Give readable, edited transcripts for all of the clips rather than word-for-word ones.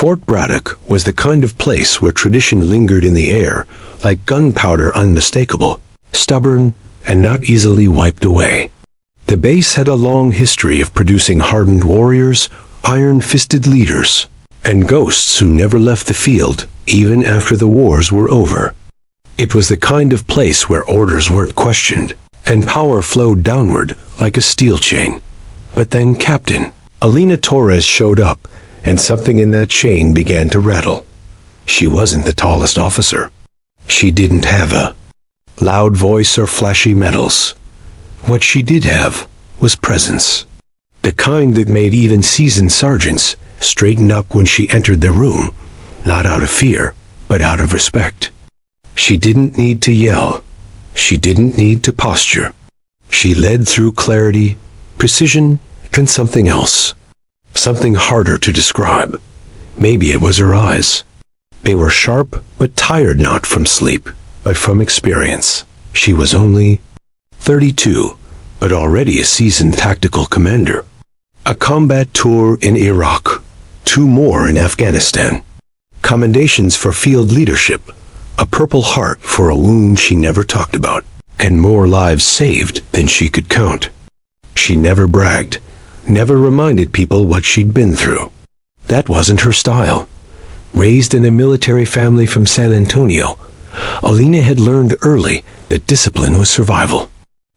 Fort Braddock was the kind of place where tradition lingered in the air, like gunpowder unmistakable, stubborn, and not easily wiped away. The base had a long history of producing hardened warriors, iron-fisted leaders, and ghosts who never left the field, even after the wars were over. It was the kind of place where orders weren't questioned, and power flowed downward like a steel chain. But then Captain Alina Torres showed up, and something in that chain began to rattle. She wasn't the tallest officer. She didn't have a loud voice or flashy medals. What she did have was presence. The kind that made even seasoned sergeants straighten up when she entered the room, not out of fear, but out of respect. She didn't need to yell. She didn't need to posture. She led through clarity, precision, and something else. Something harder to describe. Maybe it was her eyes. They were sharp, but tired not from sleep, but from experience. She was only 32, but already a seasoned tactical commander. A combat tour in Iraq, 2 more in Afghanistan. Commendations for field leadership, a Purple Heart for a wound she never talked about, and more lives saved than she could count. She never bragged, never reminded people what she'd been through. That wasn't her style. Raised in a military family from San Antonio, Alina had learned early that discipline was survival.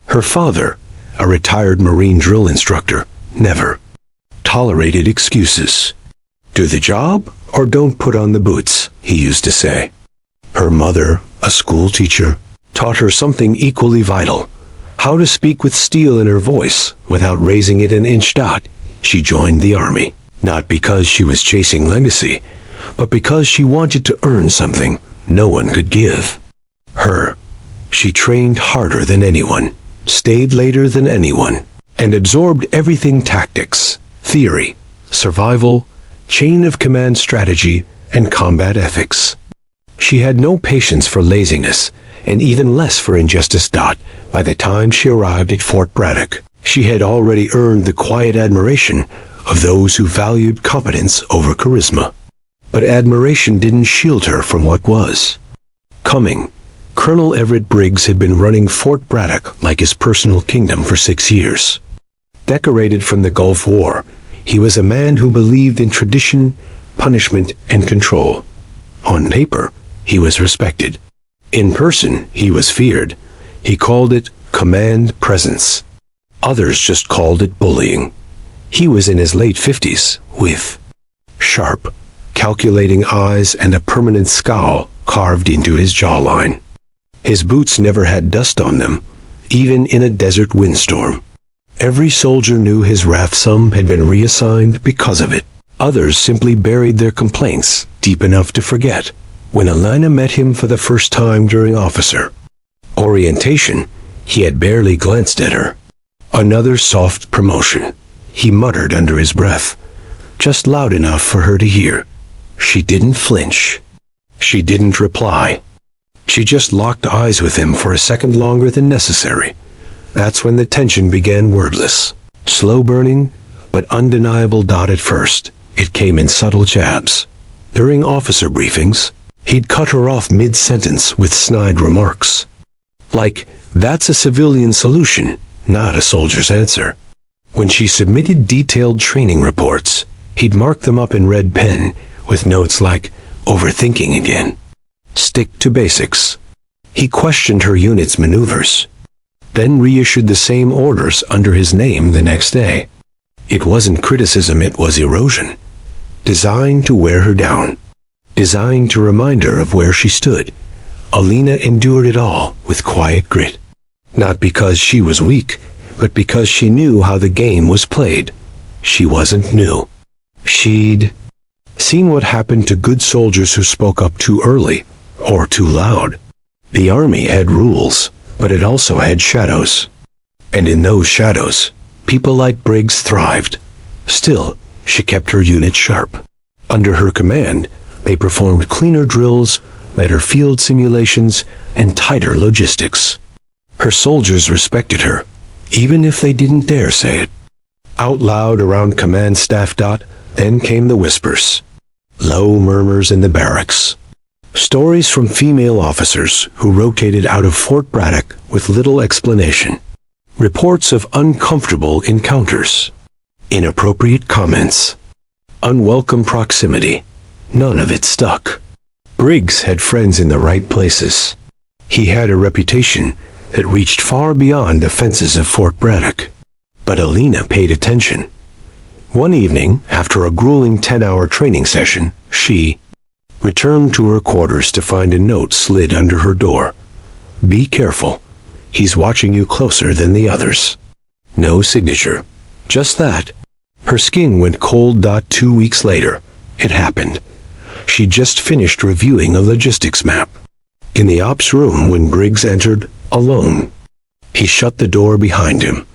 Her father, a retired Marine drill instructor, never tolerated excuses. Do the job or don't put on the boots, he used to say. Her mother, a school teacher, taught her something equally vital: how to speak with steel in her voice without raising it an inch. She joined the army, not because she was chasing legacy, but because she wanted to earn something no one could give her. She trained harder than anyone, stayed later than anyone, and absorbed everything: tactics, theory, survival, chain of command strategy, and combat ethics. She had no patience for laziness, and even less for injustice. By the time she arrived at Fort Braddock, she had already earned the quiet admiration of those who valued competence over charisma. But admiration didn't shield her from what was coming. Colonel Everett Briggs had been running Fort Braddock like his personal kingdom for 6 years. Decorated from the Gulf War, he was a man who believed in tradition, punishment, and control. On paper, he was respected. In person, he was feared. He called it command presence. Others just called it bullying. He was in his late 50s, with sharp, calculating eyes and a permanent scowl carved into his jawline. His boots never had dust on them, even in a desert windstorm. Every soldier knew his wrath. Some had been reassigned because of it. Others simply buried their complaints deep enough to forget. When Alina met him for the first time during officer orientation, he had barely glanced at her. Another soft promotion, he muttered under his breath, just loud enough for her to hear. She didn't flinch. She didn't reply. She just locked eyes with him for a second longer than necessary. That's when the tension began, wordless, slow burning, but undeniable. At first, it came in subtle jabs. During officer briefings, he'd cut her off mid-sentence with snide remarks. Like, that's a civilian solution, not a soldier's answer. When she submitted detailed training reports, he'd mark them up in red pen with notes like, overthinking again. Stick to basics. He questioned her unit's maneuvers, then reissued the same orders under his name the next day. It wasn't criticism, it was erosion. Designed to wear her down. Designed to remind her of where she stood. Alina endured it all with quiet grit. Not because she was weak, but because she knew how the game was played. She wasn't new. She'd seen what happened to good soldiers who spoke up too early, or too loud. The army had rules, but it also had shadows. And in those shadows, people like Briggs thrived. Still, she kept her unit sharp. Under her command, they performed cleaner drills, better field simulations, and tighter logistics. Her soldiers respected her, even if they didn't dare say it. Out loud around command staff. Then came the whispers. Low murmurs in the barracks. Stories from female officers who rotated out of Fort Braddock with little explanation. Reports of uncomfortable encounters. Inappropriate comments. Unwelcome proximity. None of it stuck. Briggs had friends in the right places. He had a reputation that reached far beyond the fences of Fort Braddock. But Alina paid attention. One evening, after a grueling 10-hour training session, she returned to her quarters to find a note slid under her door. "Be careful. He's watching you closer than the others." No signature. Just that. Her skin went cold. 2 weeks later, it happened. She'd just finished reviewing a logistics map. In the ops room when Briggs entered, alone. He shut the door behind him.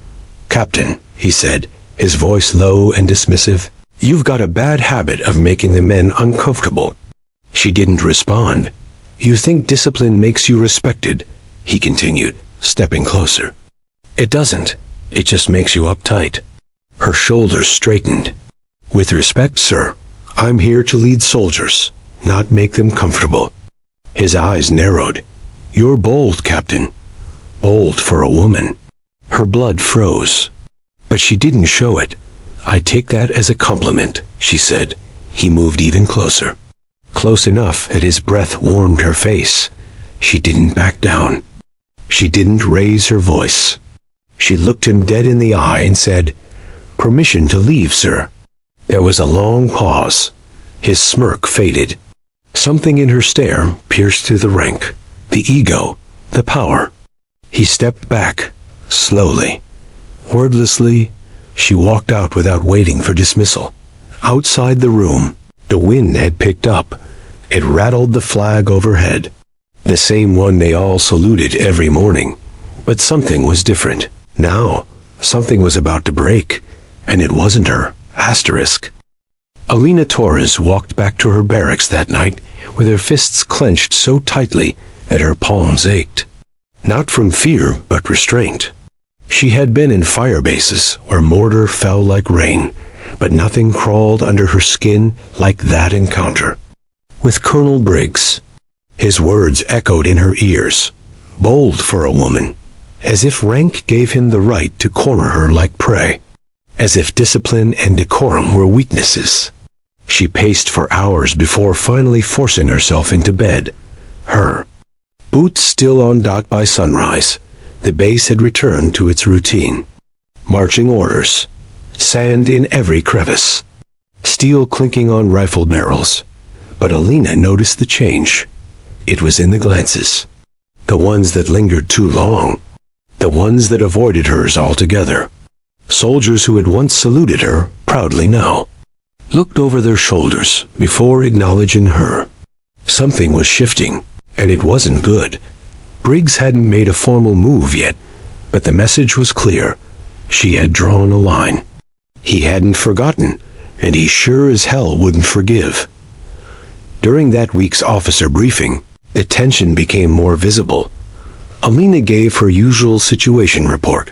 "Captain," he said, his voice low and dismissive, "you've got a bad habit of making the men uncomfortable." She didn't respond. "You think discipline makes you respected," he continued, stepping closer. "It doesn't. It just makes you uptight." Her shoulders straightened. "With respect, sir, I'm here to lead soldiers, not make them comfortable." His eyes narrowed. "You're bold, Captain. Bold for a woman." Her blood froze. But she didn't show it. "I take that as a compliment," she said. He moved even closer. Close enough that his breath warmed her face. She didn't back down. She didn't raise her voice. She looked him dead in the eye and said, "Permission to leave, sir." There was a long pause. His smirk faded. Something in her stare pierced through the rank. The ego, the power. He stepped back, slowly. Wordlessly, she walked out without waiting for dismissal. Outside the room, the wind had picked up. It rattled the flag overhead. The same one they all saluted every morning. But something was different. Now, something was about to break, and it wasn't her. Asterisk. Alina Torres walked back to her barracks that night with her fists clenched so tightly that her palms ached. Not from fear, but restraint. She had been in fire bases where mortar fell like rain, but nothing crawled under her skin like that encounter. With Colonel Briggs, his words echoed in her ears, bold for a woman, as if rank gave him the right to corner her like prey, as if discipline and decorum were weaknesses. She paced for hours before finally forcing herself into bed. Her boots still on. By sunrise, the base had returned to its routine. Marching orders, sand in every crevice, steel clinking on rifle barrels. But Alina noticed the change. It was in the glances. The ones that lingered too long. The ones that avoided hers altogether. Soldiers who had once saluted her proudly now looked over their shoulders before acknowledging her. Something was shifting, and it wasn't good. Briggs hadn't made a formal move yet, but the message was clear. She had drawn a line. He hadn't forgotten, and he sure as hell wouldn't forgive. During that week's officer briefing, the tension became more visible. Alina gave her usual situation report,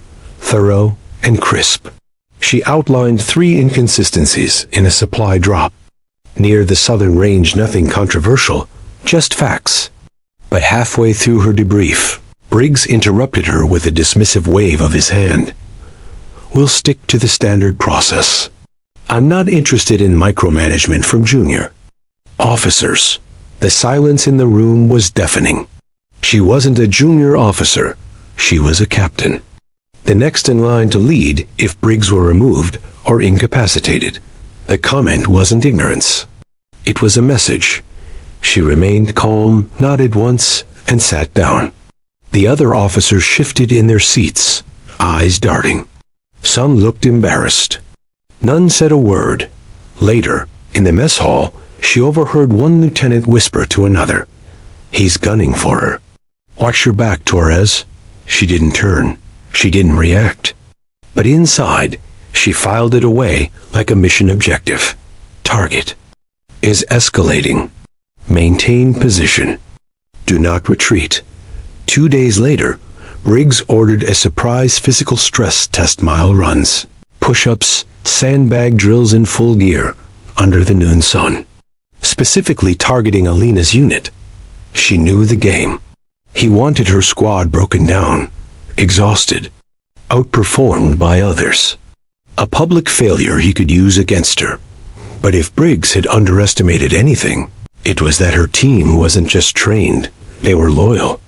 thorough and crisp. She outlined 3 inconsistencies in a supply drop. Near the southern range, nothing controversial, just facts. But halfway through her debrief, Briggs interrupted her with a dismissive wave of his hand. "We'll stick to the standard process. I'm not interested in micromanagement from junior officers." The silence in the room was deafening. She wasn't a junior officer. She was a captain. The next in line to lead if Briggs were removed or incapacitated. The comment wasn't ignorance. It was a message. She remained calm, nodded once, and sat down. The other officers shifted in their seats, eyes darting. Some looked embarrassed. None said a word. Later, in the mess hall, she overheard one lieutenant whisper to another, "He's gunning for her. Watch your back, Torres." She didn't turn. She didn't react. But inside, she filed it away like a mission objective. Target is escalating. Maintain position. Do not retreat. 2 days later, Briggs ordered a surprise physical stress test. Mile runs, push-ups, sandbag drills in full gear, under the noon sun. specifically targeting Alina's unit. She knew the game. He wanted her squad broken down, exhausted, outperformed by others. A public failure he could use against her. But if Briggs had underestimated anything, it was that her team wasn't just trained, they were loyal.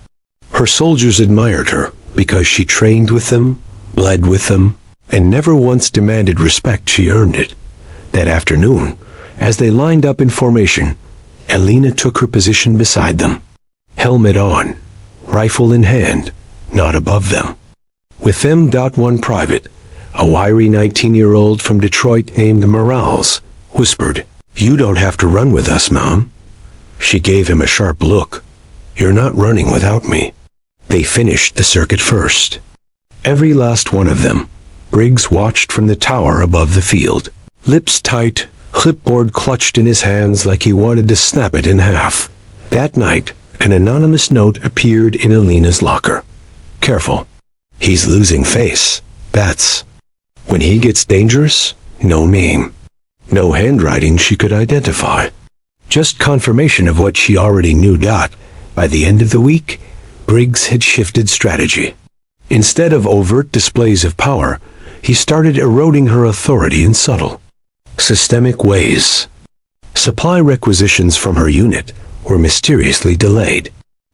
Her soldiers admired her because she trained with them, bled with them, and never once demanded respect. She earned it. That afternoon, as they lined up in formation, Alina took her position beside them. Helmet on, rifle in hand, not above them. With them, one private, a wiry 19-year-old from Detroit named Morales, whispered, "You don't have to run with us, Mom." She gave him a sharp look. "You're not running without me." They finished the circuit first. Every last one of them. Briggs watched from the tower above the field. Lips tight, clipboard clutched in his hands like he wanted to snap it in half. That night, an anonymous note appeared in Alina's locker. "Careful. He's losing face. That's when he gets dangerous, no name. No handwriting she could identify. Just confirmation of what she already knew. By the end of the week, Briggs had shifted strategy. Instead of overt displays of power, he started eroding her authority in subtle, systemic ways. Supply requisitions from her unit were mysteriously delayed.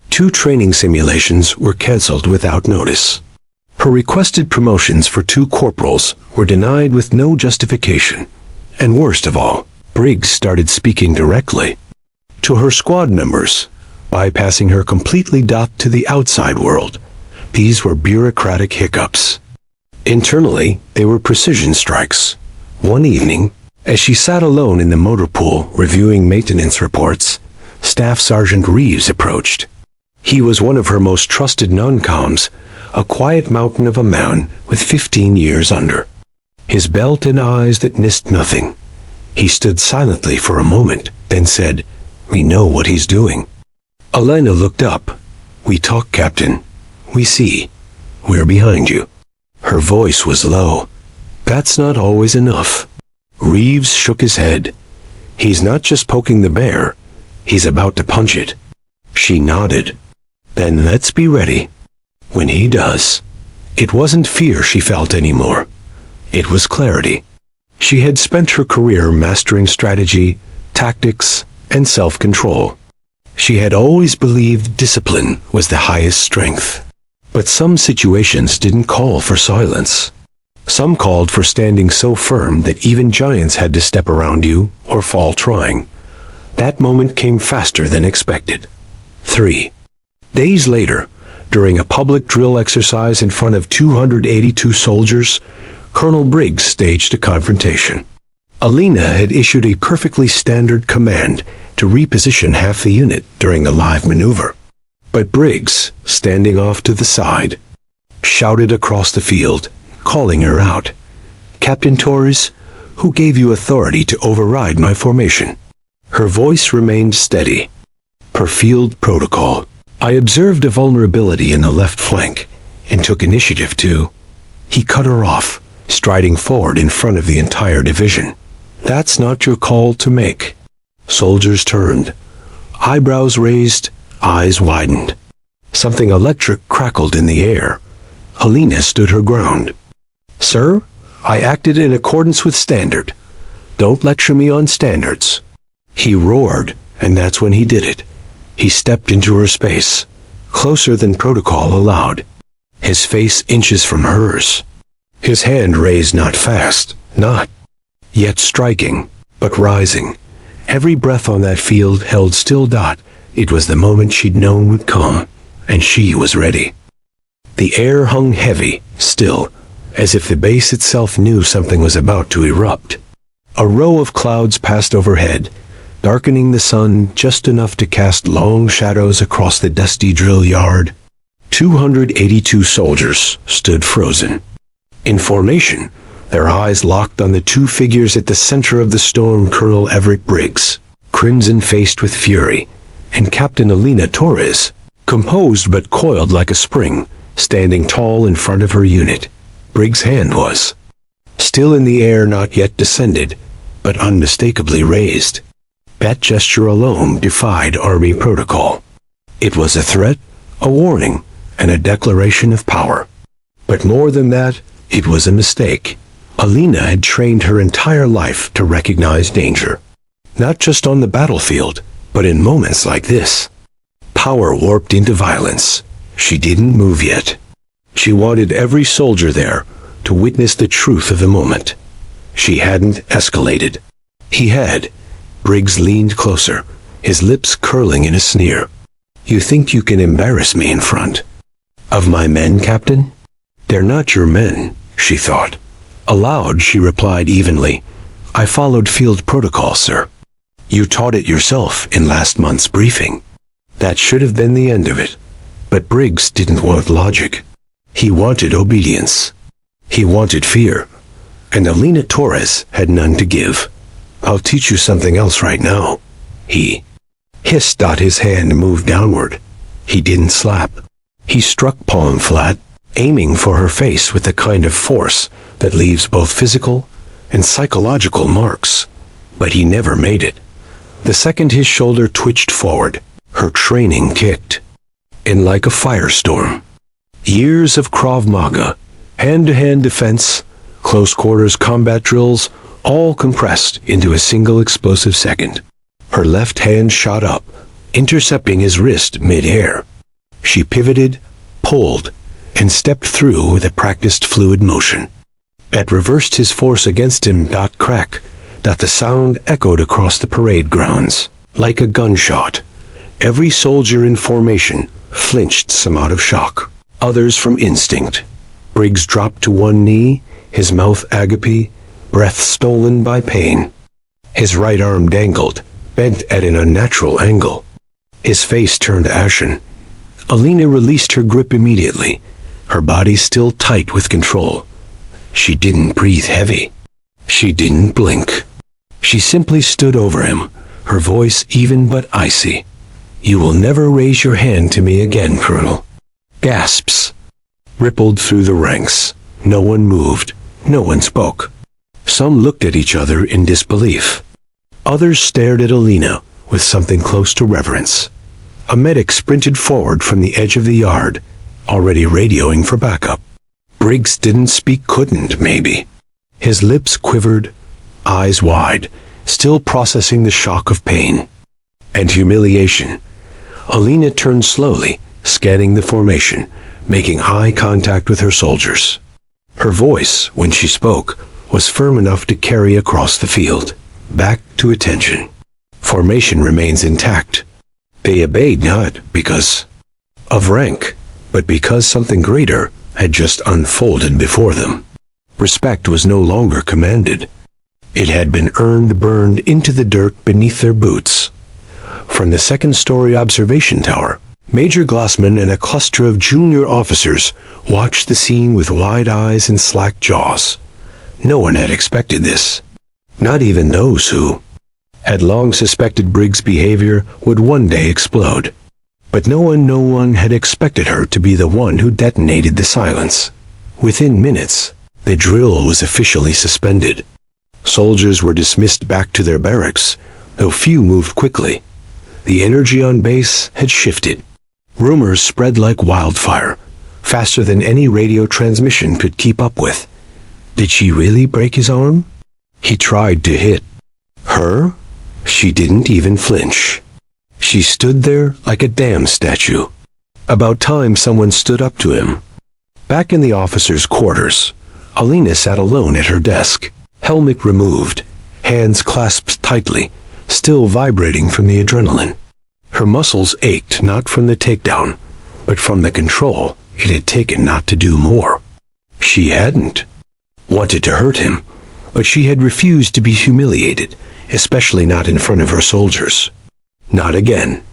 2 training simulations were cancelled without notice. Her requested promotions for 2 corporals were denied with no justification. And worst of all, Briggs started speaking directly to her squad members, bypassing her completely. To the outside world, these were bureaucratic hiccups. Internally, they were precision strikes. One evening, as she sat alone in the motor pool reviewing maintenance reports, Staff Sergeant Reeves approached. He was one of her most trusted non-coms, a quiet mountain of a man with 15 years under his belt and eyes that missed nothing. He stood silently for a moment, then said, "We know what he's doing." Alina looked up. "We talk, Captain. We see. We're behind you." Her voice was low. "That's not always enough." Reeves shook his head. "He's not just poking the bear. He's about to punch it." She nodded. "Then let's be ready. When he does." It wasn't fear she felt anymore. It was clarity. She had spent her career mastering strategy, tactics, and self-control. She had always believed discipline was the highest strength. But some situations didn't call for silence. Some called for standing so firm that even giants had to step around you or fall trying. That moment came faster than expected. 3 days later, during a public drill exercise in front of 282 soldiers, Colonel Briggs staged a confrontation. Alina had issued a perfectly standard command to reposition half the unit during a live maneuver. But Briggs, standing off to the side, shouted across the field, calling her out. "Captain Torres, who gave you authority to override my formation?" Her voice remained steady. "Per field protocol. I observed a vulnerability in the left flank and took initiative to..." He cut her off, striding forward in front of the entire division. "That's not your call to make." Soldiers turned, eyebrows raised, eyes widened. Something electric crackled in the air. Alina stood her ground. "Sir, I acted in accordance with standard. Don't lecture me on standards." He roared, and that's when he did it. He stepped into her space, closer than protocol allowed, his face inches from hers. His hand raised, not fast, not yet striking, but rising. Every breath on that field held still. It was the moment she'd known would come, and she was ready. The air hung heavy, still, as if the base itself knew something was about to erupt. A row of clouds passed overhead, darkening the sun just enough to cast long shadows across the dusty drill yard. 282 soldiers stood frozen. In formation, their eyes locked on the 2 figures at the center of the storm: Colonel Everett Briggs, crimson-faced with fury, and Captain Alina Torres, composed but coiled like a spring, standing tall in front of her unit. Briggs' hand was still in the air, not yet descended, but unmistakably raised. That gesture alone defied Army protocol. It was a threat, a warning, and a declaration of power. But more than that, it was a mistake. Alina had trained her entire life to recognize danger. Not just on the battlefield, but in moments like this. Power warped into violence. She didn't move yet. She wanted every soldier there to witness the truth of the moment. She hadn't escalated. He had. Briggs leaned closer, his lips curling in a sneer. You think you can embarrass me in front of my men, Captain? They're not your men, she thought. Aloud, she replied evenly, I followed field protocol, sir. You taught it yourself in last month's briefing. That should have been the end of it. But Briggs didn't want logic. He wanted obedience. He wanted fear. And Alina Torres had none to give. I'll teach you something else right now. He hissed. His hand moved downward. He didn't slap. He struck palm flat, aiming for her face with the kind of force that leaves both physical and psychological marks. But he never made it. The second his shoulder twitched forward, her training kicked. And like a firestorm. Years of Krav Maga, hand-to-hand defense, close-quarters combat drills, all compressed into a single explosive second. Her left hand shot up, intercepting his wrist mid-air. She pivoted, pulled, and stepped through with a practiced fluid motion. It reversed his force against him. Crack. The sound echoed across the parade grounds, like a gunshot. Every soldier in formation flinched, some out of shock, others from instinct. Briggs dropped to one knee, his mouth agape, breath stolen by pain. His right arm dangled, bent at an unnatural angle. His face turned ashen. Alina released her grip immediately, her body still tight with control. She didn't breathe heavy. She didn't blink. She simply stood over him, her voice even but icy. You will never raise your hand to me again, Colonel. Gasps rippled through the ranks. No one moved. No one spoke. Some looked at each other in disbelief. Others stared at Alina with something close to reverence. A medic sprinted forward from the edge of the yard, already radioing for backup. Briggs didn't speak, couldn't, maybe. His lips quivered, eyes wide, still processing the shock of pain and humiliation. Alina turned slowly, scanning the formation, making eye contact with her soldiers. Her voice, when she spoke, was firm enough to carry across the field. Back to attention. Formation remains intact. They obeyed not because of rank, but because something greater had just unfolded before them. Respect was no longer commanded. It had been earned, burned into the dirt beneath their boots. From the second-story observation tower, Major Glassman and a cluster of junior officers watched the scene with wide eyes and slack jaws. No one had expected this. Not even those who had long suspected Briggs' behavior would one day explode. But no one had expected her to be the one who detonated the silence. Within minutes, the drill was officially suspended. Soldiers were dismissed back to their barracks, though few moved quickly. The energy on base had shifted. Rumors spread like wildfire, faster than any radio transmission could keep up with. Did she really break his arm? He tried to hit her. She didn't even flinch. She stood there like a damn statue. About time someone stood up to him. Back in the officers' quarters, Alina sat alone at her desk, helmet removed, hands clasped tightly, still vibrating from the adrenaline. Her muscles ached not from the takedown, but from the control it had taken not to do more. She hadn't wanted to hurt him, but she had refused to be humiliated, especially not in front of her soldiers. Not again.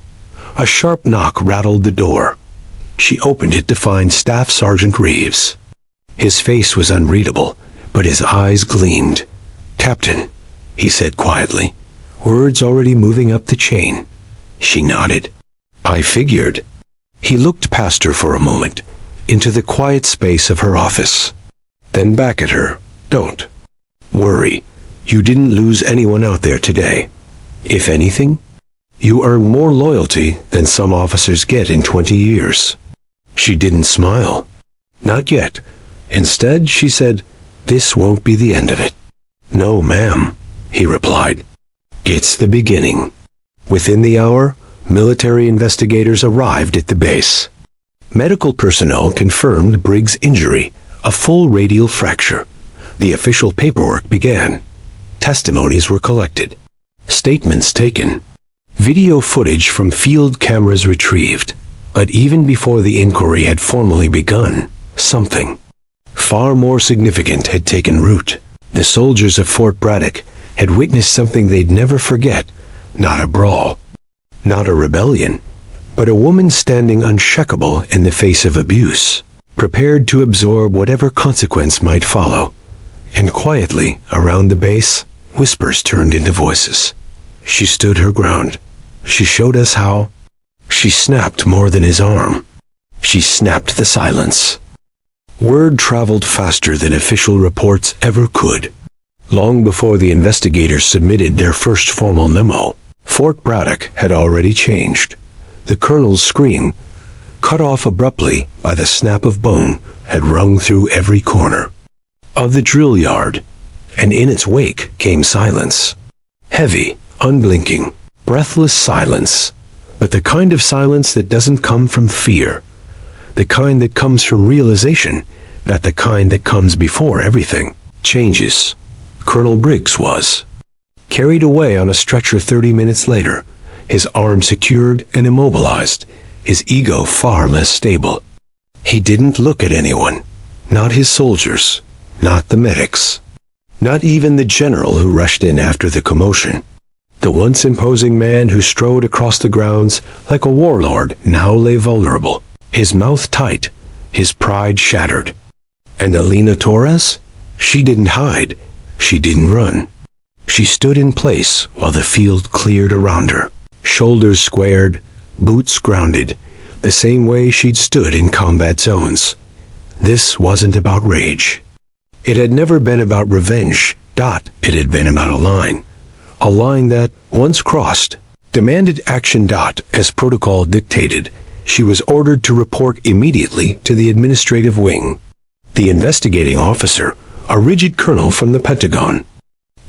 A sharp knock rattled the door. She opened it to find Staff Sergeant Reeves. His face was unreadable, but his eyes gleamed. "Captain," he said quietly, words already moving up the chain. She nodded. "I figured." He looked past her for a moment, into the quiet space of her office. Then back at her. "Don't worry. You didn't lose anyone out there today. If anything, you earn more loyalty than some officers get in 20 years. She didn't smile. Not yet. Instead, she said, "This won't be the end of it." "No, ma'am," he replied. "It's the beginning." Within the hour, military investigators arrived at the base. Medical personnel confirmed Briggs' injury, a full radial fracture. The official paperwork began. Testimonies were collected. Statements taken. Video footage from field cameras retrieved. But even before the inquiry had formally begun, something far more significant had taken root. The soldiers of Fort Braddock had witnessed something they'd never forget. Not a brawl, not a rebellion, but a woman standing unshakable in the face of abuse, prepared to absorb whatever consequence might follow. And quietly, around the base, whispers turned into voices. She stood her ground. She showed us how. She snapped more than his arm. She snapped the silence. Word traveled faster than official reports ever could. Long before the investigators submitted their first formal memo, Fort Braddock had already changed. The colonel's scream, cut off abruptly by the snap of bone, had rung through every corner of the drill yard, and in its wake came silence. Heavy, unblinking, breathless silence, but the kind of silence that doesn't come from fear, the kind that comes from realization, not the kind that comes before everything changes. Colonel Briggs was carried away on a stretcher 30 minutes later, his arm secured and immobilized, his ego far less stable. He didn't look at anyone, not his soldiers, not the medics, not even the general who rushed in after the commotion. The once imposing man who strode across the grounds like a warlord now lay vulnerable, his mouth tight, his pride shattered. And Alina Torres? She didn't hide. She didn't run. She stood in place while the field cleared around her, shoulders squared, boots grounded, the same way she'd stood in combat zones. This wasn't about rage. It had never been about revenge. It had been about a line that, once crossed, demanded action. As protocol dictated, she was ordered to report immediately to the administrative wing. The investigating officer, a rigid colonel from the Pentagon,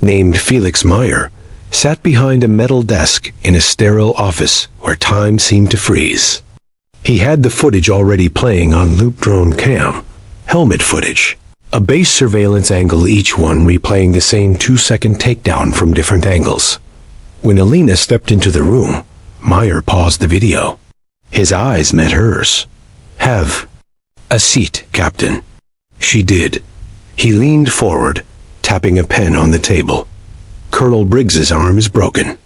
named Felix Meyer, sat behind a metal desk in a sterile office where time seemed to freeze. He had the footage already playing on loop drone cam, helmet footage, a base surveillance angle, each one replaying the same 2-second takedown from different angles. When Alina stepped into the room, Meyer paused the video. His eyes met hers. "Have a seat, Captain." She did. He leaned forward, tapping a pen on the table. "Colonel Briggs's arm is broken.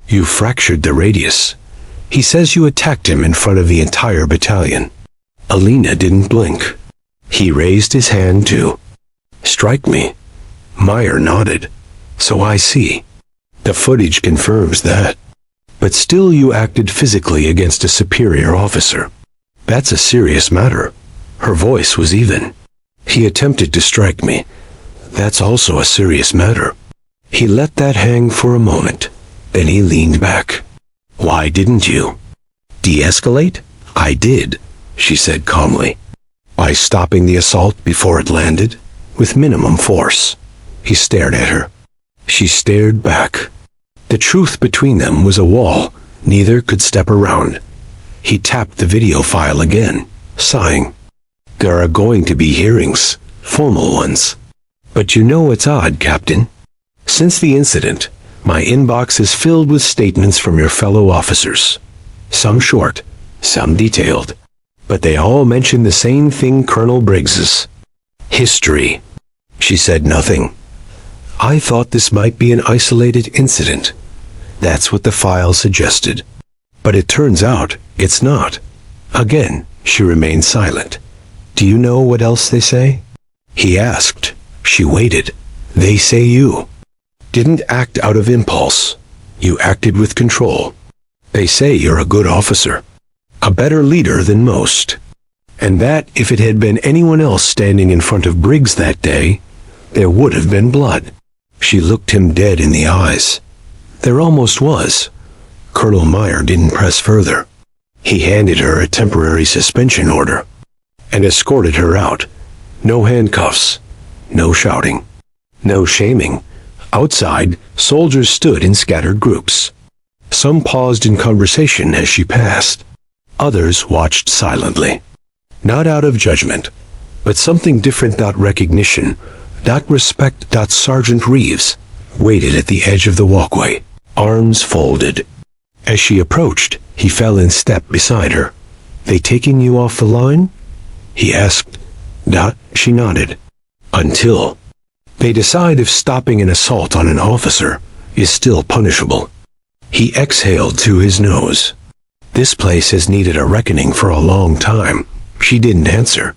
You fractured the radius. He says you attacked him in front of the entire battalion." Alina didn't blink. He raised his hand too. "Strike me." Meyer nodded. "So I see. The footage confirms that. But still you acted physically against a superior officer. That's a serious matter." Her voice was even. "He attempted to strike me. That's also a serious matter." He let that hang for a moment. Then he leaned back. "Why didn't you de-escalate?" "I did," she said calmly. "By stopping the assault before it landed, with minimum force." He stared at her. She stared back. The truth between them was a wall neither could step around. He tapped the video file again, sighing. "There are going to be hearings, formal ones. But you know what's odd, Captain? Since the incident, my inbox is filled with statements from your fellow officers. Some short, some detailed. But they all mention the same thing, Colonel Briggs's history." She said nothing. "I thought this might be an isolated incident. That's what the file suggested. But it turns out it's not." Again, she remained silent. "Do you know what else they say?" He asked. She waited. "They say you didn't act out of impulse. You acted with control. They say you're a good officer, a better leader than most. And that if it had been anyone else standing in front of Briggs that day, there would have been blood." She looked him dead in the eyes. There almost was. Colonel Meyer didn't press further. He handed her a temporary suspension order and escorted her out. No handcuffs, no shouting, no shaming. Outside, soldiers stood in scattered groups. Some paused in conversation as she passed. Others watched silently. Not out of judgment, but something different. Recognition, respect. Sergeant Reeves waited at the edge of the walkway, arms folded. As she approached, he fell in step beside her. "They taking you off the line?" he asked. She nodded. "Until they decide if stopping an assault on an officer is still punishable." He exhaled through his nose. "This place has needed a reckoning for a long time." She didn't answer.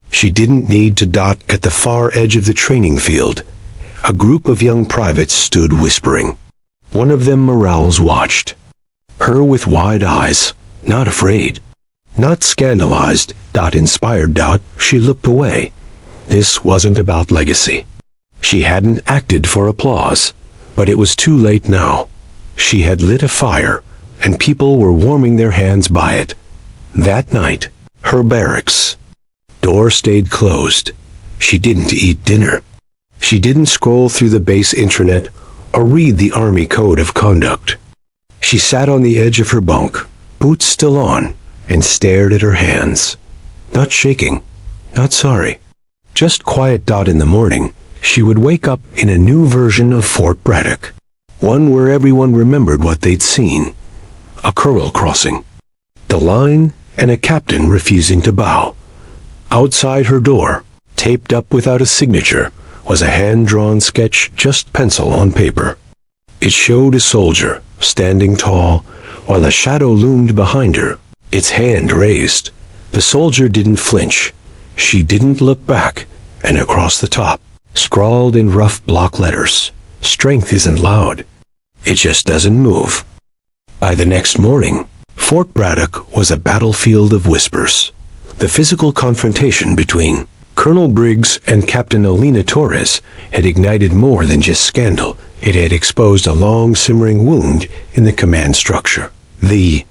She didn't need to. At the far edge of the training field, a group of young privates stood whispering. One of them, Morales, watched her with wide eyes, not afraid, not scandalized. Inspired. She looked away. This wasn't about legacy. She hadn't acted for applause, but it was too late now. She had lit a fire, and people were warming their hands by it. That night, her barracks door stayed closed. She didn't eat dinner. She didn't scroll through the base intranet or read the Army Code of Conduct. She sat on the edge of her bunk, boots still on, and stared at her hands. Not shaking, not sorry, just quiet. In the morning, she would wake up in a new version of Fort Braddock, one where everyone remembered what they'd seen. A colonel crossing the line and a captain refusing to bow. Outside her door, taped up without a signature, was a hand-drawn sketch, just pencil on paper. It showed a soldier, standing tall, while a shadow loomed behind her, its hand raised. The soldier didn't flinch. She didn't look back, and across the top, scrawled in rough block letters, "Strength isn't loud. It just doesn't move." By the next morning, Fort Braddock was a battlefield of whispers. The physical confrontation between Colonel Briggs and Captain Alina Torres had ignited more than just scandal. It had exposed a long simmering wound in the command structure. The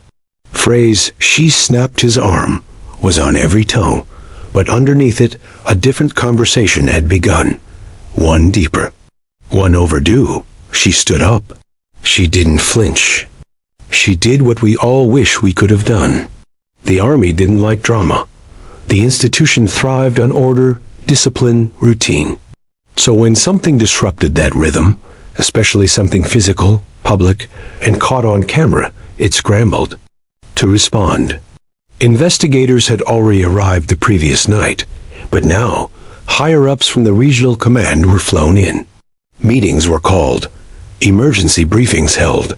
phrase, "she snapped his arm," was on every tongue, but underneath it, a different conversation had begun. One deeper. One overdue. She stood up. She didn't flinch. She did what we all wish we could have done. The Army didn't like drama. The institution thrived on order, discipline, routine. So when something disrupted that rhythm, especially something physical, public, and caught on camera, it scrambled to respond. Investigators had already arrived the previous night, but now, higher-ups from the regional command were flown in. Meetings were called. Emergency briefings held.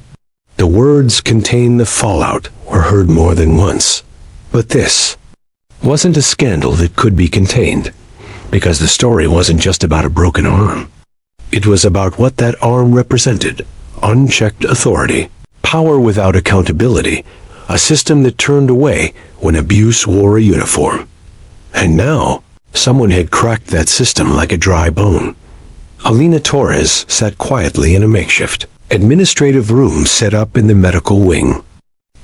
The words "contain the fallout" were heard more than once. But this wasn't a scandal that could be contained, because the story wasn't just about a broken arm. It was about what that arm represented: unchecked authority, power without accountability, a system that turned away when abuse wore a uniform. And now, someone had cracked that system like a dry bone. Alina Torres sat quietly in a makeshift administrative room set up in the medical wing,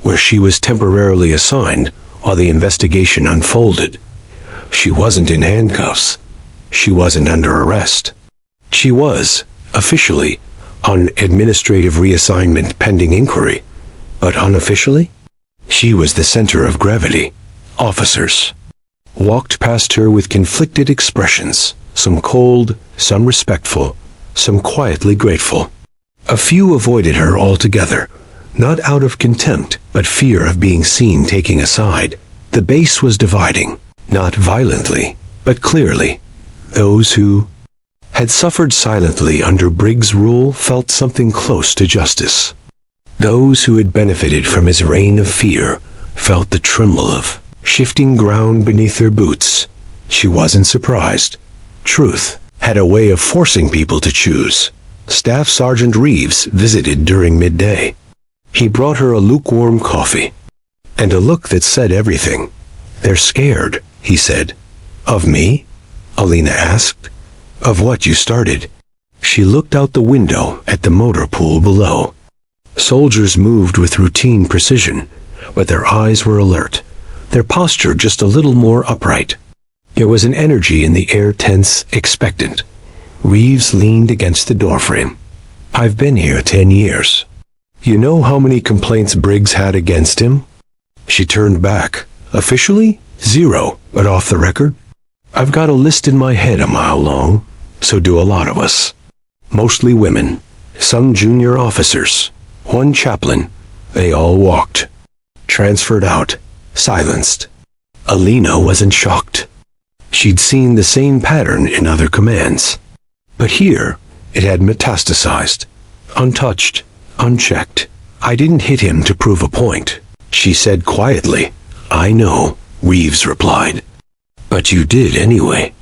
where she was temporarily assigned while the investigation unfolded. She wasn't in handcuffs. She wasn't under arrest. She was, officially, on administrative reassignment pending inquiry, but unofficially, she was the center of gravity. Officers walked past her with conflicted expressions, some cold, some respectful, some quietly grateful. A few avoided her altogether, not out of contempt, but fear of being seen taking a side. The base was dividing, not violently, but clearly. Those who had suffered silently under Briggs' rule felt something close to justice. Those who had benefited from his reign of fear felt the tremble of shifting ground beneath their boots. She wasn't surprised. Truth had a way of forcing people to choose. Staff Sergeant Reeves visited during midday. He brought her a lukewarm coffee and a look that said everything. "They're scared," he said. "Of me?" Alina asked. "Of what you started." She looked out the window at the motor pool below. Soldiers moved with routine precision, but their eyes were alert, their posture just a little more upright. There was an energy in the air, tense, expectant. Reeves leaned against the doorframe. "I've been here 10 years. You know how many complaints Briggs had against him?" She turned back. "Officially, 0, but off the record? I've got a list in my head a mile long. So do a lot of us. Mostly women. Some junior officers. One chaplain. They all walked. Transferred out. Silenced." Alina wasn't shocked. She'd seen the same pattern in other commands. But here, it had metastasized. Untouched. Unchecked. "I didn't hit him to prove a point," she said quietly. "I know," Reeves replied. "But you did anyway."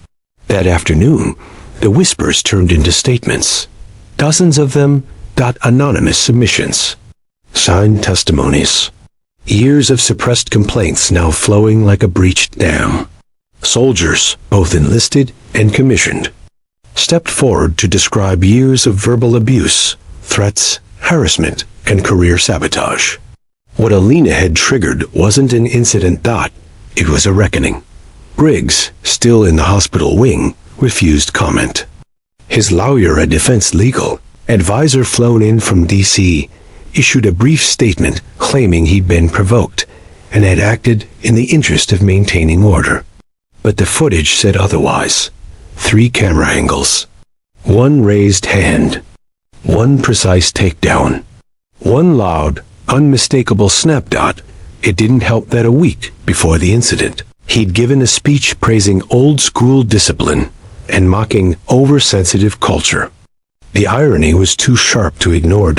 That afternoon, the whispers turned into statements. Dozens of them, anonymous submissions. Signed testimonies. Years of suppressed complaints now flowing like a breached dam. Soldiers, both enlisted and commissioned, stepped forward to describe years of verbal abuse, threats, harassment, and career sabotage. What Alina had triggered wasn't an incident. It was a reckoning. Briggs, still in the hospital wing, refused comment. His lawyer, a defense legal advisor flown in from D.C., issued a brief statement claiming he'd been provoked and had acted in the interest of maintaining order. But the footage said otherwise. 3 camera angles. 1 raised hand. 1 precise takedown. 1 loud, unmistakable snap. It didn't help that a week before the incident, he'd given a speech praising old-school discipline and mocking oversensitive culture. The irony was too sharp to ignore.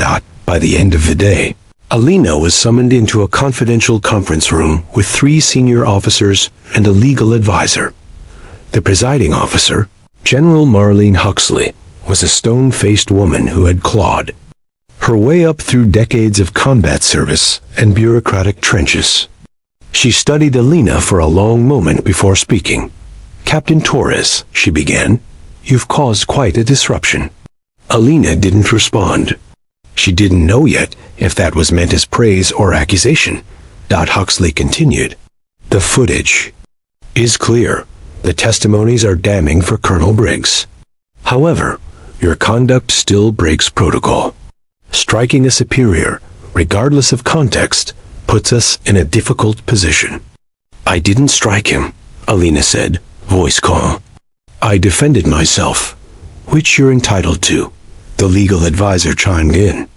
By the end of the day, Alina was summoned into a confidential conference room with 3 senior officers and a legal advisor. The presiding officer, General Marlene Huxley, was a stone-faced woman who had clawed her way up through decades of combat service and bureaucratic trenches. She studied Alina for a long moment before speaking. "Captain Torres," she began, "you've caused quite a disruption." Alina didn't respond. She didn't know yet if that was meant as praise or accusation. Huxley continued. "The footage is clear. The testimonies are damning for Colonel Briggs. However, your conduct still breaks protocol. Striking a superior, regardless of context, puts us in a difficult position." "I didn't strike him," Alina said, voice calm. "I defended myself, which you're entitled to," the legal advisor chimed in.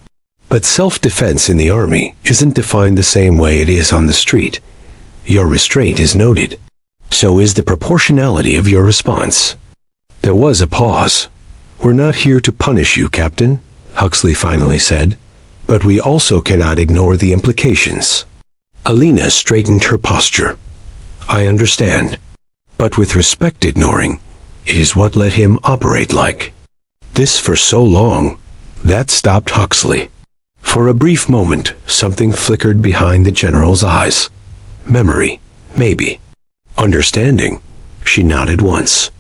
"But self-defense in the Army isn't defined the same way it is on the street. Your restraint is noted. So is the proportionality of your response." There was a pause. "We're not here to punish you, Captain," Huxley finally said, "but we also cannot ignore the implications." Alina straightened her posture. "I understand. But with respect, ignoring is what let him operate like this for so long." That stopped Huxley. For a brief moment, something flickered behind the general's eyes. Memory, maybe. Understanding. She nodded once.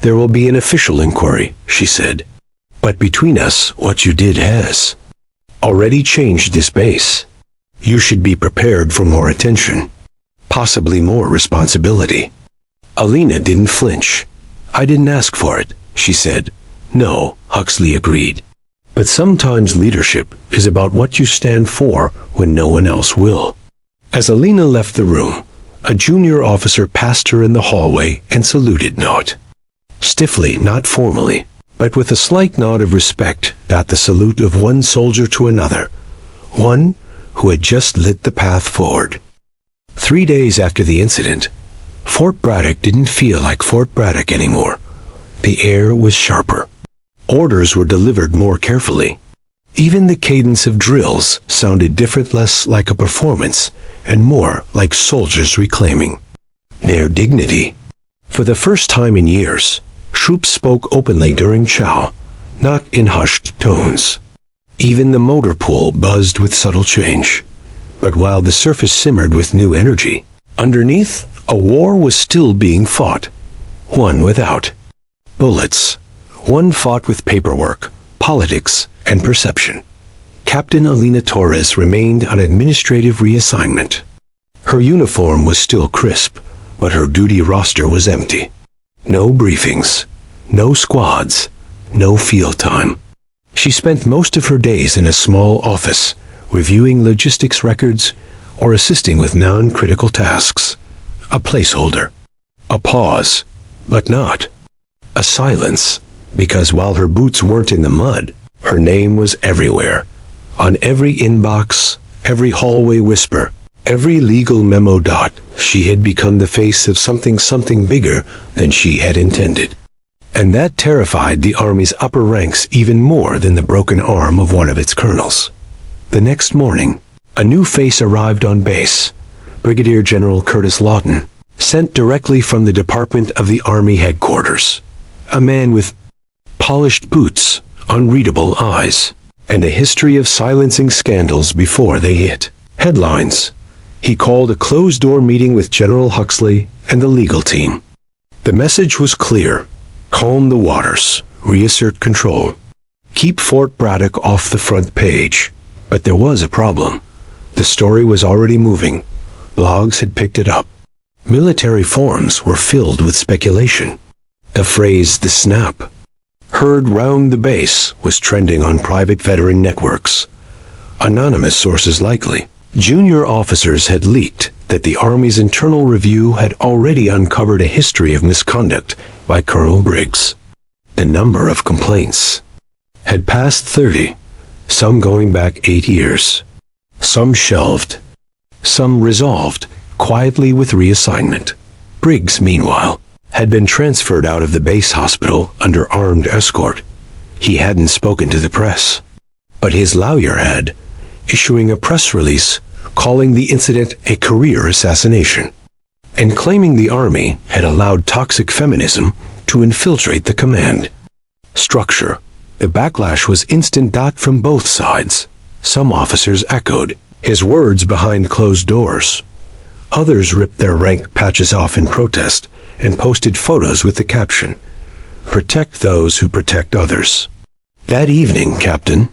"There will be an official inquiry," she said. "But between us, what you did has already changed this base. You should be prepared for more attention. Possibly more responsibility." Alina didn't flinch. "I didn't ask for it," she said. "No," Huxley agreed. "But sometimes leadership is about what you stand for when no one else will." As Alina left the room, a junior officer passed her in the hallway and saluted. Stiffly, not formally, but with a slight nod of respect, the salute of one soldier to another, one who had just lit the path forward. 3 days after the incident, Fort Braddock didn't feel like Fort Braddock anymore. The air was sharper. Orders were delivered more carefully. Even the cadence of drills sounded different, less like a performance, and more like soldiers reclaiming their dignity. For the first time in years, troops spoke openly during chow, not in hushed tones. Even the motor pool buzzed with subtle change. But while the surface simmered with new energy, underneath, a war was still being fought. One without bullets. One fought with paperwork, politics, and perception. Captain Alina Torres remained on administrative reassignment. Her uniform was still crisp, but her duty roster was empty. No briefings, no squads, no field time. She spent most of her days in a small office, reviewing logistics records or assisting with non-critical tasks. A placeholder. A pause, but not. A silence, because while her boots weren't in the mud, her name was everywhere. On every inbox, every hallway whisper, every legal memo dot, she had become the face of something bigger than she had intended. And that terrified the Army's upper ranks even more than the broken arm of one of its colonels. The next morning, a new face arrived on base, Brigadier General Curtis Lawton, sent directly from the Department of the Army headquarters. A man with polished boots, unreadable eyes, and a history of silencing scandals before they hit headlines. He called a closed-door meeting with General Huxley and the legal team. The message was clear. Calm the waters, reassert control. Keep Fort Braddock off the front page. But there was a problem. The story was already moving. Blogs had picked it up. Military forums were filled with speculation. The phrase, "the snap," heard round the base, was trending on private veteran networks. Anonymous sources likely. Junior officers had leaked that the Army's internal review had already uncovered a history of misconduct by Colonel Briggs. The number of complaints had passed 30, some going back 8 years. Some shelved, some resolved, quietly with reassignment. Briggs, meanwhile, had been transferred out of the base hospital under armed escort. He hadn't spoken to the press, but his lawyer had, issuing a press release calling the incident a career assassination, and claiming the Army had allowed toxic feminism to infiltrate the command structure. The backlash was instant. From both sides. Some officers echoed his words behind closed doors. Others ripped their rank patches off in protest and posted photos with the caption, "Protect those who protect others." That evening, Captain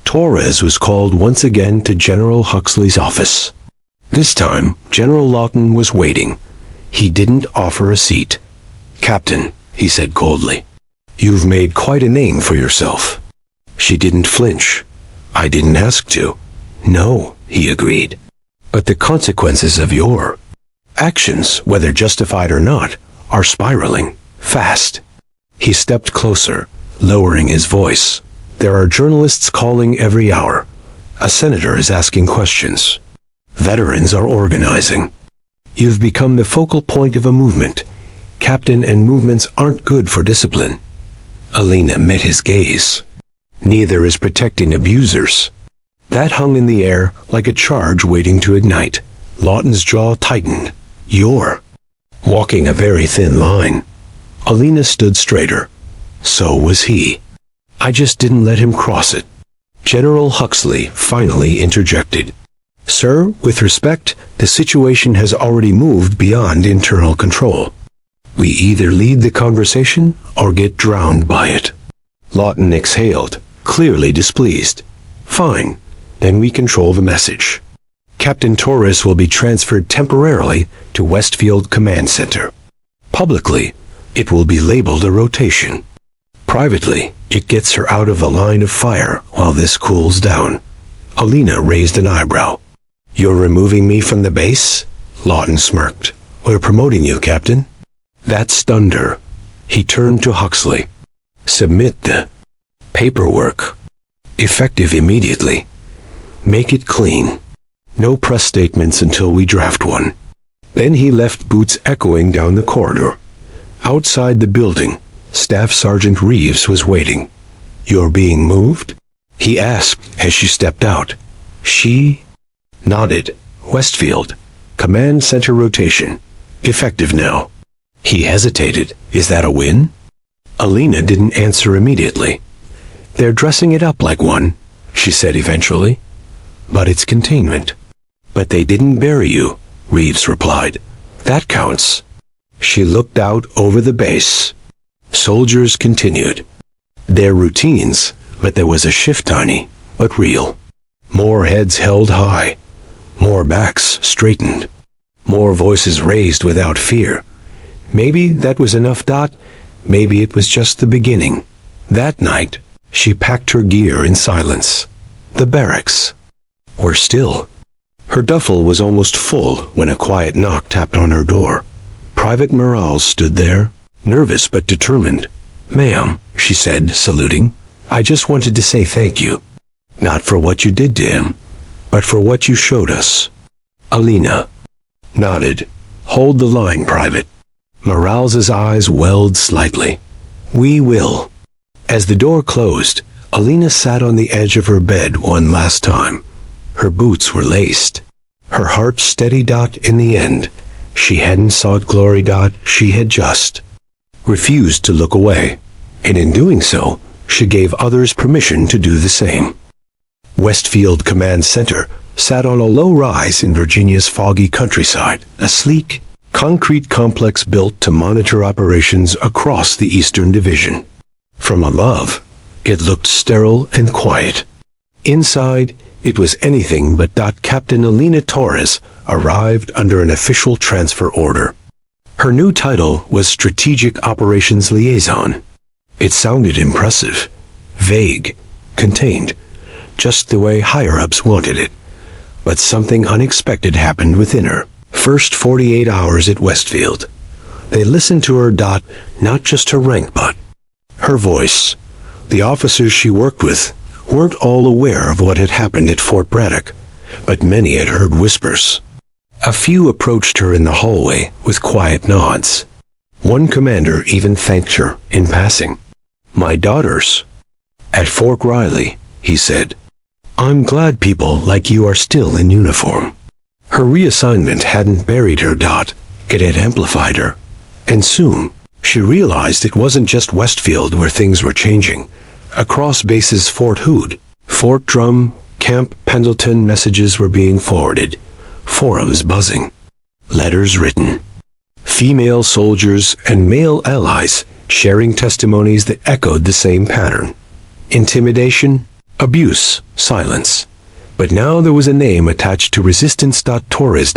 Torres was called once again to General Huxley's office. This time, General Lawton was waiting. He didn't offer a seat. "Captain," he said coldly, "you've made quite a name for yourself." She didn't flinch. "I didn't ask to." "No," he agreed. "But the consequences of your actions, whether justified or not, are spiraling fast." He stepped closer, lowering his voice. "There are journalists calling every hour. A senator is asking questions. Veterans are organizing. You've become the focal point of a movement, Captain, and movements aren't good for discipline." Alina met his gaze. "Neither is protecting abusers." That hung in the air like a charge waiting to ignite. Lawton's jaw tightened. "You're walking a very thin line." Alina stood straighter. So was he. "I just didn't let him cross it." General Huxley finally interjected. "Sir, with respect, the situation has already moved beyond internal control. We either lead the conversation or get drowned by it." Lawton exhaled, clearly displeased. "Fine, then we control the message. Captain Torres will be transferred temporarily to Westfield Command Center. Publicly, it will be labeled a rotation. Privately, it gets her out of the line of fire while this cools down." Alina raised an eyebrow. "You're removing me from the base?" Lawton smirked. "We're promoting you, Captain." That stunned her. He turned to Huxley. "Submit the paperwork. Effective immediately. Make it clean. No press statements until we draft one." Then he left boots echoing down the corridor. Outside the building, Staff Sergeant Reeves was waiting. "You're being moved?" he asked as she stepped out. She nodded. "Westfield. Command Center rotation. Effective now." He hesitated. "Is that a win?" Alina didn't answer immediately. "They're dressing it up like one," she said eventually. "But it's containment." "But they didn't bury you," Reeves replied. "That counts." She looked out over the base. Soldiers continued their routines, but there was a shift, tiny, but real. More heads held high, more backs straightened, more voices raised without fear. Maybe that was enough. Maybe it was just the beginning. That night, she packed her gear in silence. The barracks were still. Her duffel was almost full when a quiet knock tapped on her door. Private Morales stood there, nervous but determined. "Ma'am," she said, saluting, "I just wanted to say thank you. Not for what you did to him, but for what you showed us." Alina nodded. "Hold the line, Private." Morales's eyes welled slightly. "We will." As the door closed, Alina sat on the edge of her bed one last time. Her boots were laced. Her heart steady. In the end, she hadn't sought glory. She had just refused to look away. And in doing so, she gave others permission to do the same. Westfield Command Center sat on a low rise in Virginia's foggy countryside, a sleek, concrete complex built to monitor operations across the Eastern Division. From above, it looked sterile and quiet. Inside, it was anything but. Captain Alina Torres arrived under an official transfer order. Her new title was Strategic Operations Liaison. It sounded impressive, vague, contained, just the way higher-ups wanted it. But something unexpected happened within her. First 48 hours at Westfield. They listened to her. Not just her rank, but her voice. The officers she worked with weren't all aware of what had happened at Fort Braddock, but many had heard whispers. A few approached her in the hallway with quiet nods. One commander even thanked her in passing. "My daughters at Fort Riley," he said. "I'm glad people like you are still in uniform." Her reassignment hadn't buried her. It had amplified her. And soon, she realized it wasn't just Westfield where things were changing. Across bases Fort Hood, Fort Drum, Camp Pendleton, messages were being forwarded. Forums buzzing. Letters written. Female soldiers and male allies sharing testimonies that echoed the same pattern. Intimidation, abuse, silence. But now there was a name attached to Resistance. Torres.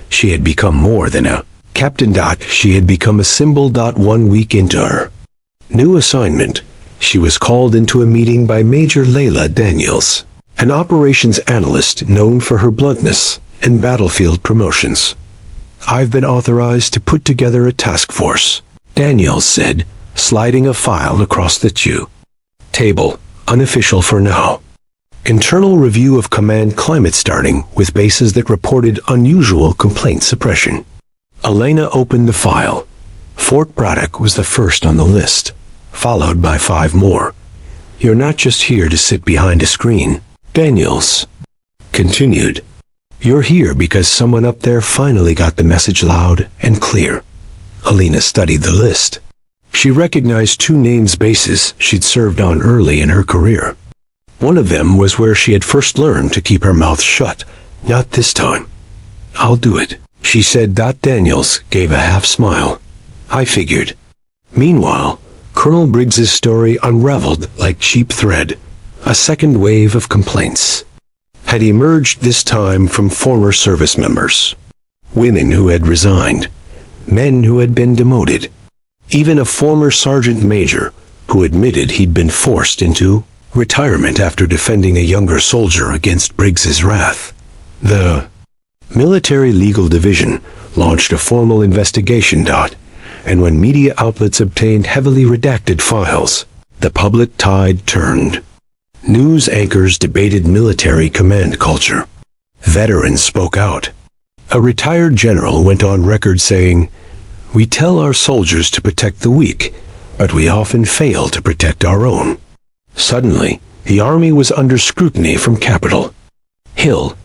She had become more than a captain. She had become a symbol. 1 week into her new assignment, she was called into a meeting by Major Layla Daniels, an operations analyst known for her bluntness and battlefield promotions. "I've been authorized to put together a task force," Daniels said, sliding a file across the table. "Unofficial for now. Internal review of command climate starting with bases that reported unusual complaint suppression." Alina opened the file. Fort Braddock was the first on the list, followed by 5 more. "You're not just here to sit behind a screen," Daniels continued. "You're here because someone up there finally got the message loud and clear." Alina studied the list. She recognized 2 names, bases she'd served on early in her career. One of them was where she had first learned to keep her mouth shut. "Not this time." "I'll do it," she said. Daniels gave a half smile. "I figured." Meanwhile, Colonel Briggs's story unraveled like cheap thread. A second wave of complaints had emerged, this time from former service members. Women who had resigned, men who had been demoted, even a former sergeant major who admitted he'd been forced into retirement after defending a younger soldier against Briggs's wrath. The Military Legal Division launched a formal investigation. And when media outlets obtained heavily redacted files, the public tide turned. News anchors debated military command culture. Veterans spoke out. A retired general went on record saying, "We tell our soldiers to protect the weak, but we often fail to protect our own." Suddenly, the Army was under scrutiny from Capitol Hill.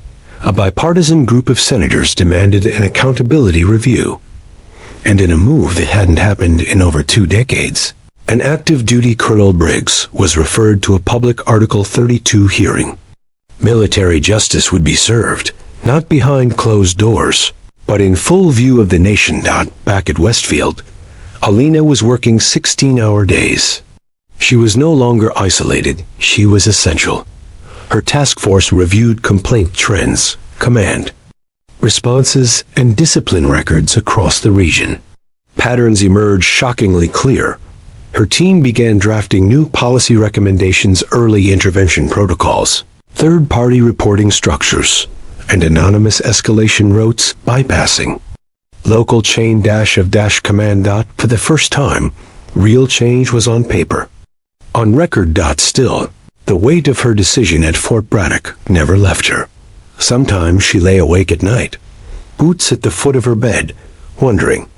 A bipartisan group of senators demanded an accountability review. And in a move that hadn't happened in over 2 decades, an active duty Colonel Briggs was referred to a public Article 32 hearing. Military justice would be served, not behind closed doors, but in full view of the nation. Back at Westfield, Alina was working 16-hour days. She was no longer isolated, she was essential. Her task force reviewed complaint trends, command responses, and discipline records across the region. Patterns emerged shockingly clear. Her team began drafting new policy recommendations, early intervention protocols, third-party reporting structures, and anonymous escalation routes bypassing local chain of command. For the first time, real change was on paper. On record. Still, the weight of her decision at Fort Braddock never left her. Sometimes she lay awake at night, boots at the foot of her bed, wondering,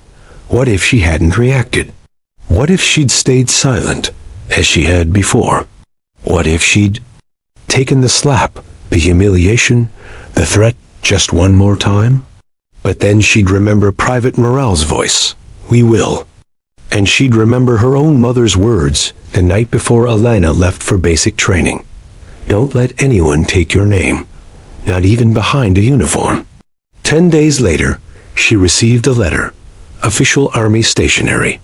what if she hadn't reacted? What if she'd stayed silent, as she had before? What if she'd taken the slap, the humiliation, the threat just one more time? But then she'd remember Private Morale's voice, "We will." And she'd remember her own mother's words the night before Alana left for basic training. Don't let anyone take your name, not even behind a uniform. 10 days later, she received a letter, official Army stationery,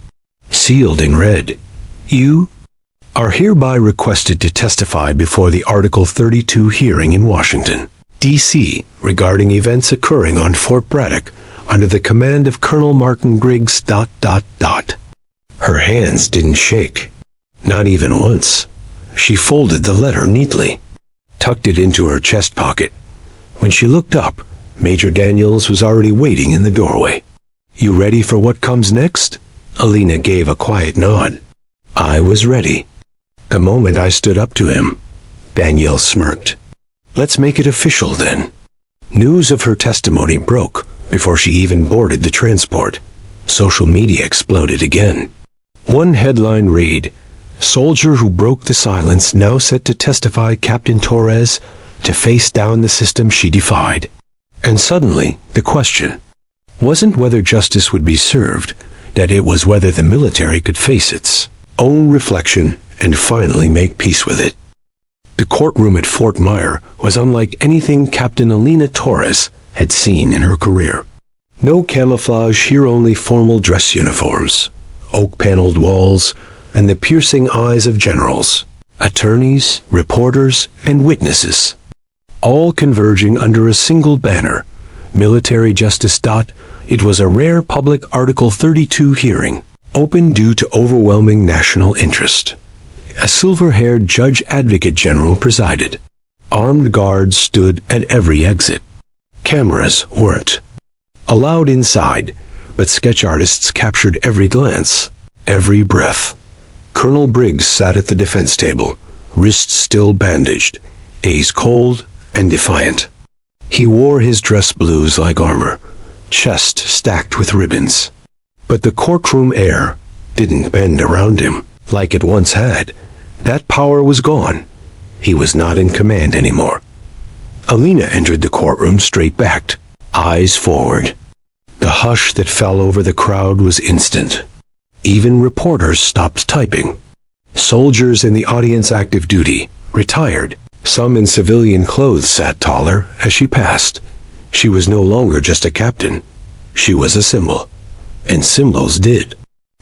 sealed in red. You are hereby requested to testify before the Article 32 hearing in Washington, D.C., regarding events occurring on Fort Braddock under the command of Colonel Martin Griggs. Her hands didn't shake, not even once. She folded the letter neatly, tucked it into her chest pocket. When she looked up, Major Daniels was already waiting in the doorway. "You ready for what comes next?" Alina gave a quiet nod. I was ready. The moment I stood up to him, Daniel smirked. "Let's make it official then." News of her testimony broke before she even boarded the transport. Social media exploded again. One headline read, "Soldier who broke the silence now set to testify, Captain Torres, to face down the system she defied." And suddenly, the question wasn't whether justice would be served, that it was whether the military could face its own reflection and finally make peace with it. The courtroom at Fort Myer was unlike anything Captain Alina Torres had seen in her career. No camouflage here, only formal dress uniforms, oak-paneled walls, and the piercing eyes of generals, attorneys, reporters, and witnesses, all converging under a single banner, military justice. It was a rare public Article 32 hearing, open due to overwhelming national interest. A silver-haired Judge Advocate General presided. Armed guards stood at every exit. Cameras weren't allowed inside, but sketch artists captured every glance, every breath. Colonel Briggs sat at the defense table, wrists still bandaged, eyes cold and defiant. He wore his dress blues like armor, chest stacked with ribbons. But the courtroom air didn't bend around him like it once had. That power was gone. He was not in command anymore. Alina entered the courtroom straight-backed, eyes forward. The hush that fell over the crowd was instant. Even reporters stopped typing. Soldiers in the audience active duty, retired, some in civilian clothes, sat taller as she passed. She was no longer just a captain. She was a symbol. And symbols did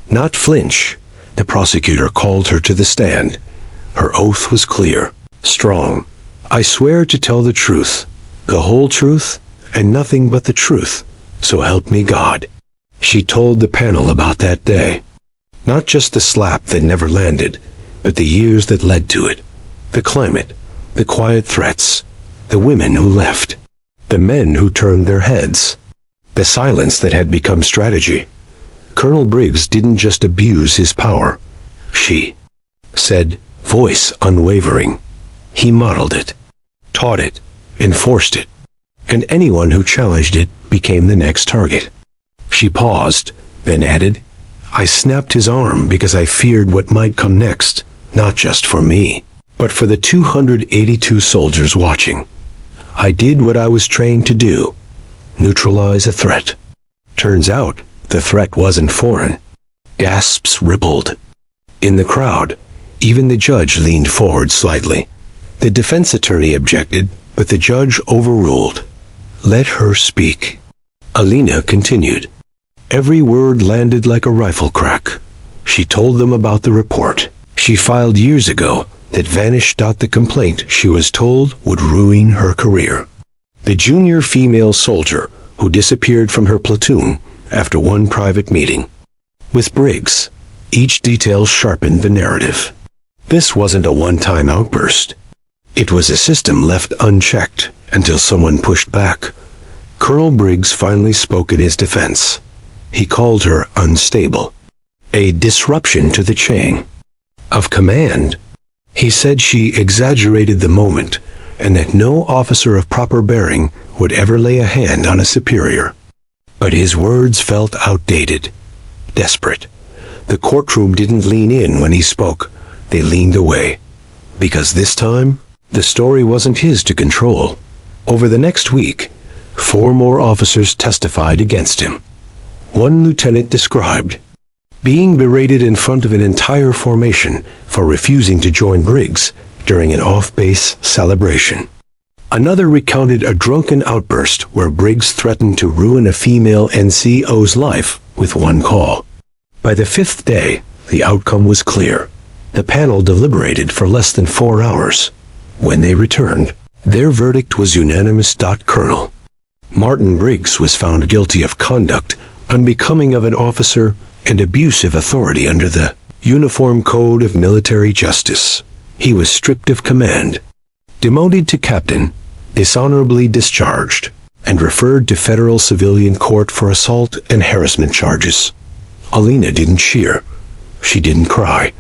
not flinch. The prosecutor called her to the stand. Her oath was clear, strong. "I swear to tell the truth, the whole truth, and nothing but the truth, so help me God." She told the panel about that day. Not just the slap that never landed, but the years that led to it. The climate, the quiet threats, the women who left, the men who turned their heads, the silence that had become strategy. Colonel Briggs didn't just abuse his power. She said, voice unwavering. He modeled it, taught it, enforced it, and anyone who challenged it became the next target. She paused, then added, "I snapped his arm because I feared what might come next, not just for me, but for the 282 soldiers watching. I did what I was trained to do, neutralize a threat." Turns out, the threat wasn't foreign. Gasps rippled. In the crowd, even the judge leaned forward slightly. The defense attorney objected, but the judge overruled. Let her speak. Alina continued. Every word landed like a rifle crack. She told them about the report she filed years ago, that vanished. The complaint, she was told, would ruin her career. The junior female soldier who disappeared from her platoon after one private meeting. With Briggs, each detail sharpened the narrative. This wasn't a one-time outburst. It was a system left unchecked until someone pushed back. Colonel Briggs finally spoke in his defense. He called her unstable, a disruption to the chain of command. He said she exaggerated the moment, and that no officer of proper bearing would ever lay a hand on a superior. But his words felt outdated, desperate. The courtroom didn't lean in when he spoke. They leaned away. Because this time, the story wasn't his to control. Over the next week, 4 more officers testified against him. One lieutenant described being berated in front of an entire formation for refusing to join Briggs during an off-base celebration. Another recounted a drunken outburst where Briggs threatened to ruin a female NCO's life with one call. By the 5th day, the outcome was clear. The panel deliberated for less than 4 hours. When they returned, their verdict was unanimous. Colonel Martin Briggs was found guilty of conduct unbecoming of an officer and abuse of authority under the Uniform Code of Military Justice. He was stripped of command, demoted to captain, dishonorably discharged, and referred to federal civilian court for assault and harassment charges. Alina didn't cheer. She didn't cry.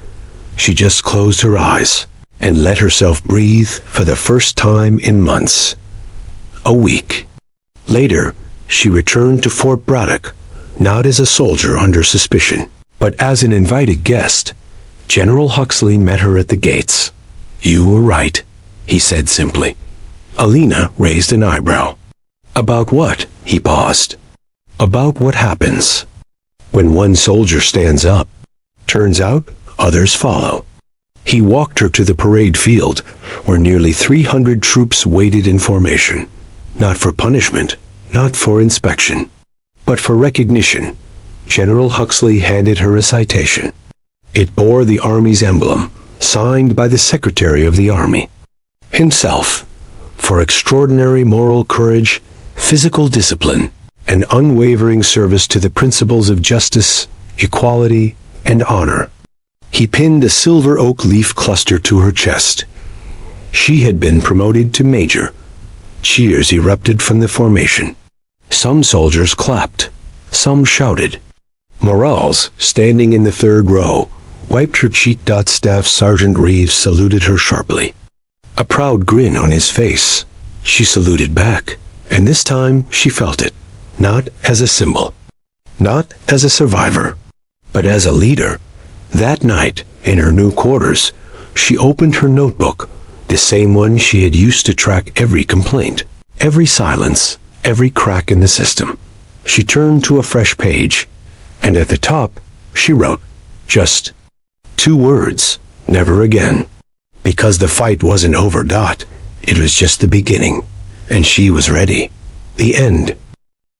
She just closed her eyes and let herself breathe for the first time in months. A week later, she returned to Fort Braddock, not as a soldier under suspicion, but as an invited guest. General Huxley met her at the gates. "You were right," he said simply. Alina raised an eyebrow. "About what?" He paused. "About what happens when one soldier stands up. Turns out, others follow." He walked her to the parade field, where nearly 300 troops waited in formation. Not for punishment, not for inspection, but for recognition. General Huxley handed her a citation. It bore the Army's emblem, signed by the Secretary of the Army himself, for extraordinary moral courage, physical discipline, and unwavering service to the principles of justice, equality, and honor. He pinned a silver oak leaf cluster to her chest. She had been promoted to major. Cheers erupted from the formation. Some soldiers clapped. Some shouted. Morales, standing in the 3rd row, wiped her cheek. Staff Sergeant Reeves saluted her sharply. A proud grin on his face. She saluted back, and this time she felt it. Not as a symbol, not as a survivor, but as a leader. That night, in her new quarters, she opened her notebook, the same one she had used to track every complaint, every silence, every crack in the system. She turned to a fresh page, and at the top, she wrote, just 2 words, never again. Because the fight wasn't over. It was just the beginning, and she was ready. The end.